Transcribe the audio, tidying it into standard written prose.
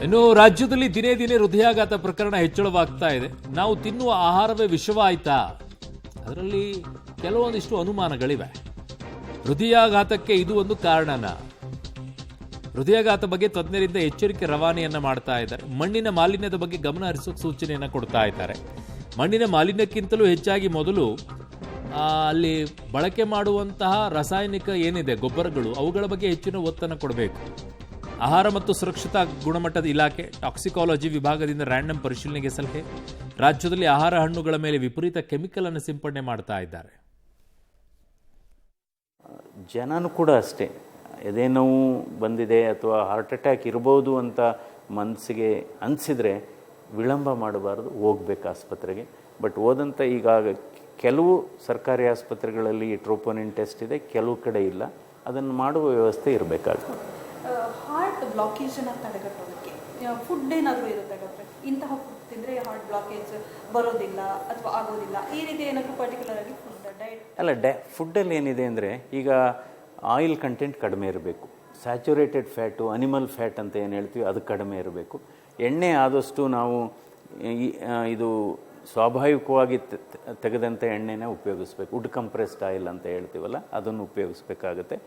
ಇನ್ನು ರಾಜ್ಯದಲ್ಲಿ ದಿನೇ ದಿನೇ ಹೃದಯಾಘಾತ ಪ್ರಕರಣ ಹೆಚ್ಚಳವಾಗ್ತಾ ಇದೆ. ನಾವು ತಿನ್ನುವ ಆಹಾರವೇ ವಿಷವಾಯ್ತಾ? ಅದರಲ್ಲಿ ಕೆಲವೊಂದಿಷ್ಟು ಅನುಮಾನಗಳಿವೆ. ಹೃದಯಾಘಾತಕ್ಕೆ ಇದು ಒಂದು ಕಾರಣನ? ಹೃದಯಾಘಾತ ಬಗ್ಗೆ ತಜ್ಞರಿಂದ ಎಚ್ಚರಿಕೆ ರವಾನೆಯನ್ನ ಮಾಡ್ತಾ ಇದ್ದಾರೆ. ಮಣ್ಣಿನ ಮಾಲಿನ್ಯದ ಬಗ್ಗೆ ಗಮನ ಹರಿಸೋಕೆ ಸೂಚನೆಯನ್ನ ಕೊಡ್ತಾ ಇದ್ದಾರೆ. ಮಣ್ಣಿನ ಮಾಲಿನ್ಯಕ್ಕಿಂತಲೂ ಹೆಚ್ಚಾಗಿ ಮೊದಲು ಅಲ್ಲಿ ಬಳಕೆ ಮಾಡುವಂತಹ ರಾಸಾಯನಿಕ ಏನಿದೆ ಗೊಬ್ಬರಗಳು, ಅವುಗಳ ಬಗ್ಗೆ ಹೆಚ್ಚಿನ ಒತ್ತನ್ನು ಕೊಡಬೇಕು. ಆಹಾರ ಮತ್ತು ಸುರಕ್ಷತಾ ಗುಣಮಟ್ಟದ ಇಲಾಖೆ ಟಾಕ್ಸಿಕಾಲಜಿ ವಿಭಾಗದಿಂದ ರ್ಯಾಂಡಮ್ ಪರಿಶೀಲನೆಗೆ ಸಲಹೆ. ರಾಜ್ಯದಲ್ಲಿ ಆಹಾರ ಹಣ್ಣುಗಳ ಮೇಲೆ ವಿಪರೀತ ಕೆಮಿಕಲ್ ಅನ್ನು ಸಿಂಪಡಣೆ ಮಾಡ್ತಾ ಇದ್ದಾರೆ. ಜನನೂ ಕೂಡ ಅಷ್ಟೇ, ಎದೆ ನೋವು ಬಂದಿದೆ ಅಥವಾ ಹಾರ್ಟ್ ಅಟ್ಯಾಕ್ ಇರ್ಬೋದು ಅಂತ ಮನಸ್ಸಿಗೆ ಅನಿಸಿದರೆ ವಿಳಂಬ ಮಾಡಬಾರ್ದು, ಹೋಗ್ಬೇಕು ಆಸ್ಪತ್ರೆಗೆ. ಬಟ್ ಹೋದಂಥ ಈಗ ಕೆಲವು ಸರ್ಕಾರಿ ಆಸ್ಪತ್ರೆಗಳಲ್ಲಿ ಟ್ರೋಪೋನಿನ್ ಟೆಸ್ಟ್ ಇದೆ, ಕೆಲವು ಕಡೆ ಇಲ್ಲ. ಅದನ್ನು ಮಾಡುವ ವ್ಯವಸ್ಥೆ ಇರಬೇಕಾಗುತ್ತೆ. ಹಾರ್ಟ್ ಬ್ಲಾಕೇಜನ್ನು ತಡೆಗಟ್ಟೋದಕ್ಕೆ ಫುಡ್ ಏನಾದರೂ ಇರುತ್ತೆ ಡಾಕ್ಟ್ರೆ? ಇಂತಹ ಫುಡ್ ತಿಂದರೆ ಹಾರ್ಟ್ ಬ್ಲಾಕೇಜ್ ಬರೋದಿಲ್ಲ ಅಥವಾ ಆಗೋದಿಲ್ಲ, ಈ ರೀತಿ ಏನಾದರೂ ಪರ್ಟಿಕ್ಯುಲರ್ ಆಗಿ ಫುಡ್ ಡಯಟ್? ಅಲ್ಲ, ಫುಡ್ಡಲ್ಲಿ ಏನಿದೆ ಅಂದರೆ, ಈಗ ಆಯಿಲ್ ಕಂಟೆಂಟ್ ಕಡಿಮೆ ಇರಬೇಕು, ಸ್ಯಾಚುರೇಟೆಡ್ ಫ್ಯಾಟು, ಅನಿಮಲ್ ಫ್ಯಾಟ್ ಅಂತ ಏನು ಹೇಳ್ತೀವಿ ಅದು ಕಡಿಮೆ ಇರಬೇಕು. ಎಣ್ಣೆ ಆದಷ್ಟು ನಾವು ಇದು ಸ್ವಾಭಾವಿಕವಾಗಿ ತೆಗೆದಂಥ ಎಣ್ಣೆನೇ ಉಪಯೋಗಿಸ್ಬೇಕು. ವುಡ್ ಕಂಪ್ರೆಸ್ಡ್ ಆಯಿಲ್ ಅಂತ ಹೇಳ್ತೀವಲ್ಲ, ಅದನ್ನು ಉಪಯೋಗಿಸ್ಬೇಕಾಗತ್ತೆ.